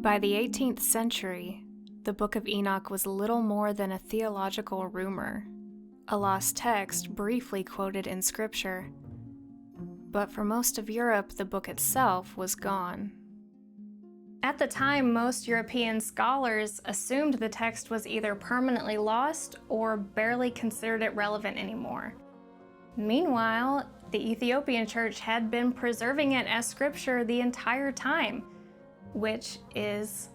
By the 18th century, the Book of Enoch was little more than a theological rumor, a lost text briefly quoted in Scripture. But for most of Europe, the book itself was gone. At the time, most European scholars assumed the text was either permanently lost or barely considered it relevant anymore. Meanwhile, the Ethiopian church had been preserving it as Scripture the entire time, which is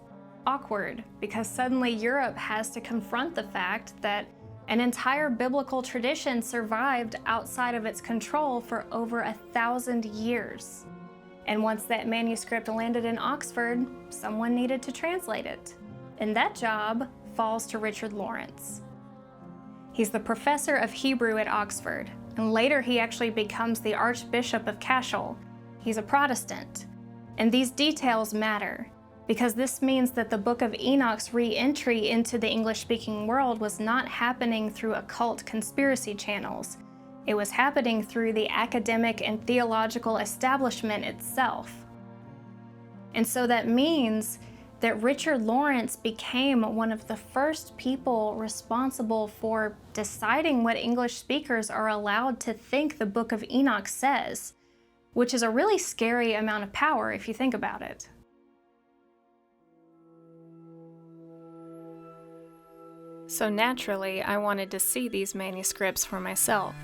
awkward because suddenly Europe has to confront the fact that an entire biblical tradition survived outside of its control for over 1,000 years. And once that manuscript landed in Oxford, someone needed to translate it. And that job falls to Richard Lawrence. He's the professor of Hebrew at Oxford, and later he actually becomes the Archbishop of Cashel. He's a Protestant. And these details matter, because this means that the Book of Enoch's re-entry into the English-speaking world was not happening through occult conspiracy channels. It was happening through the academic and theological establishment itself. And so that means that Richard Lawrence became one of the first people responsible for deciding what English speakers are allowed to think the Book of Enoch says, which is a really scary amount of power if you think about it. So naturally, I wanted to see these manuscripts for myself.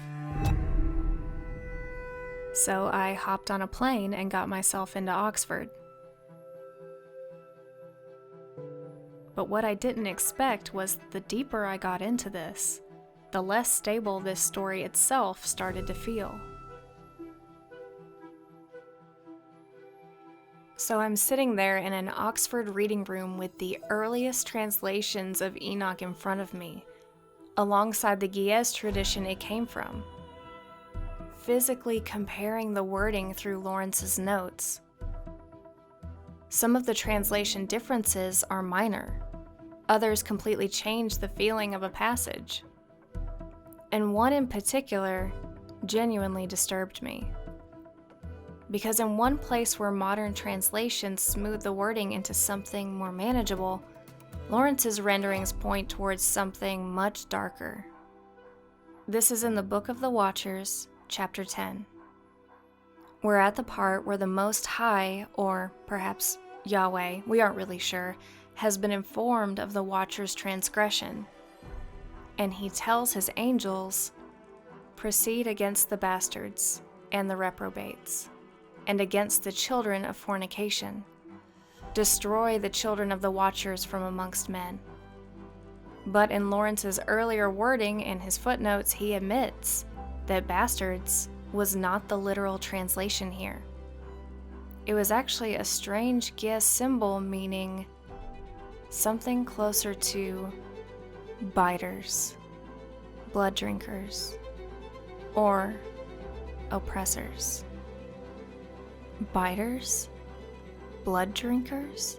So I hopped on a plane and got myself into Oxford. But what I didn't expect was the deeper I got into this, the less stable this story itself started to feel. So I'm sitting there in an Oxford reading room with the earliest translations of Enoch in front of me, alongside the Ge'ez tradition it came from, physically comparing the wording through Lawrence's notes. Some of the translation differences are minor, others completely change the feeling of a passage, and one in particular genuinely disturbed me. Because in one place where modern translations smooth the wording into something more manageable, Lawrence's renderings point towards something much darker. This is in the Book of the Watchers, chapter 10. We're at the part where the Most High, or perhaps Yahweh, we aren't really sure, has been informed of the Watcher's transgression. And he tells his angels, "Proceed against the bastards and the reprobates, and against the children of fornication. Destroy the children of the Watchers from amongst men." But in Lawrence's earlier wording in his footnotes, he admits that bastards was not the literal translation here. It was actually a strange Ge'ez symbol meaning something closer to biters, blood drinkers, or oppressors. Biters? Blood drinkers?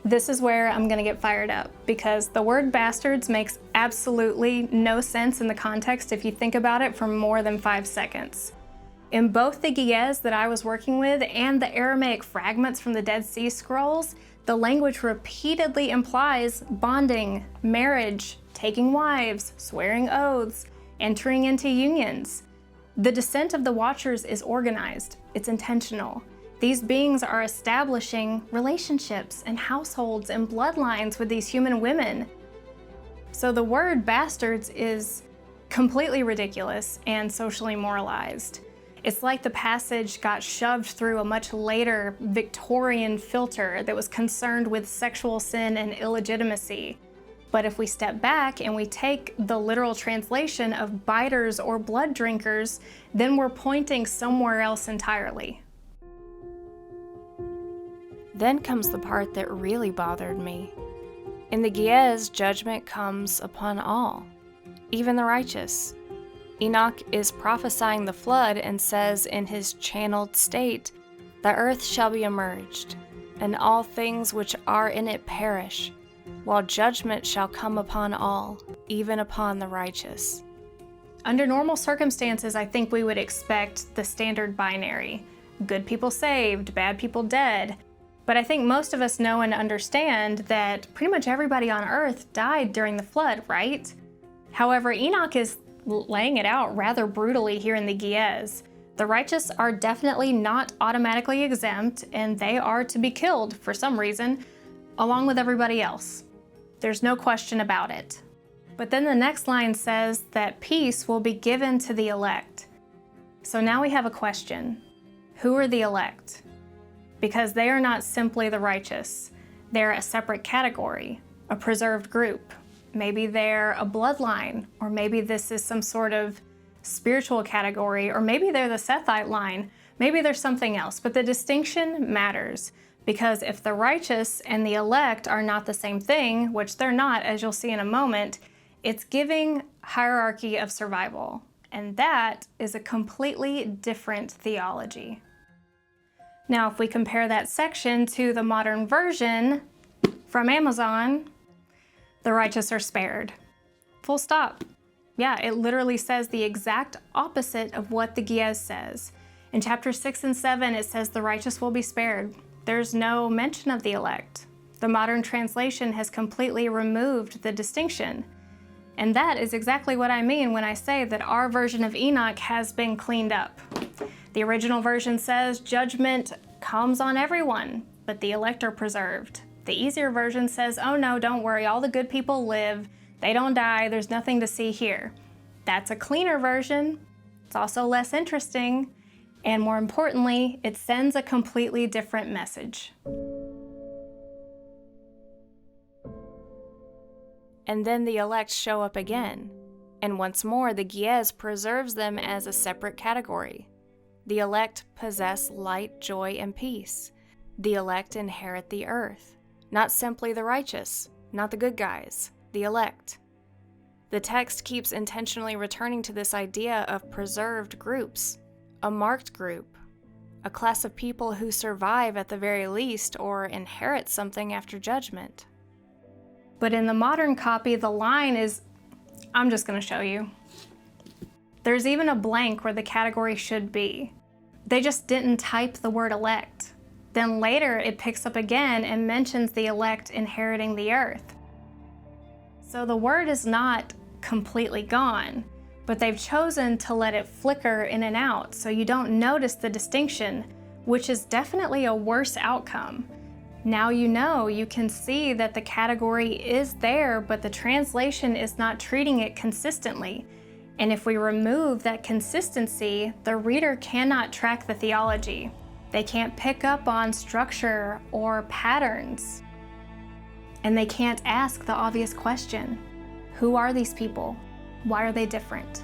This is where I'm gonna get fired up, because the word bastards makes absolutely no sense in the context if you think about it for more than 5 seconds. In both the Ge'ez that I was working with and the Aramaic fragments from the Dead Sea Scrolls, The language repeatedly implies bonding, marriage, taking wives, swearing oaths, entering into unions. The descent of the Watchers is organized, it's intentional. These beings are establishing relationships and households and bloodlines with these human women. So the word bastards is completely ridiculous and socially moralized. It's like the passage got shoved through a much later Victorian filter that was concerned with sexual sin and illegitimacy. But if we step back and we take the literal translation of biters or blood drinkers, then we're pointing somewhere else entirely. Then comes the part that really bothered me. In the Ge'ez, judgment comes upon all, even the righteous. Enoch is prophesying the flood and says in his channeled state, "The earth shall be emerged, and all things which are in it perish, while judgment shall come upon all, even upon the righteous." Under normal circumstances, I think we would expect the standard binary. Good people saved, bad people dead. But I think most of us know and understand that pretty much everybody on earth died during the flood, right? However, Enoch is laying it out rather brutally here in the Ge'ez. The righteous are definitely not automatically exempt, and they are to be killed for some reason, along with everybody else. There's no question about it. But then the next line says that peace will be given to the elect. So now we have a question. Who are the elect? Because they are not simply the righteous. They're a separate category, a preserved group. Maybe they're a bloodline, or maybe this is some sort of spiritual category, or maybe they're the Sethite line. Maybe there's something else, but the distinction matters. Because if the righteous and the elect are not the same thing, which they're not, as you'll see in a moment, it's giving hierarchy of survival. And that is a completely different theology. Now, if we compare that section to the modern version from Amazon, the righteous are spared. Full stop. Yeah, it literally says the exact opposite of what the Ge'ez says. In chapter 6 and 7, it says the righteous will be spared. There's no mention of the elect. The modern translation has completely removed the distinction. And that is exactly what I mean when I say that our version of Enoch has been cleaned up. The original version says judgment comes on everyone, but the elect are preserved. The easier version says, oh no, don't worry, all the good people live, they don't die, there's nothing to see here. That's a cleaner version. It's also less interesting, and more importantly, it sends a completely different message. And then the elect show up again, and once more the Ge'ez preserves them as a separate category. The elect possess light, joy, and peace. The elect inherit the earth. Not simply the righteous, not the good guys, the elect. The text keeps intentionally returning to this idea of preserved groups, a marked group, a class of people who survive at the very least or inherit something after judgment. But in the modern copy, the line is, I'm just going to show you. There's even a blank where the category should be. They just didn't type the word elect. Then later it picks up again and mentions the elect inheriting the earth. So the word is not completely gone, but they've chosen to let it flicker in and out so you don't notice the distinction, which is definitely a worse outcome. Now you know, you can see that the category is there, but the translation is not treating it consistently. And if we remove that consistency, the reader cannot track the theology. They can't pick up on structure or patterns. And they can't ask the obvious question. Who are these people? Why are they different?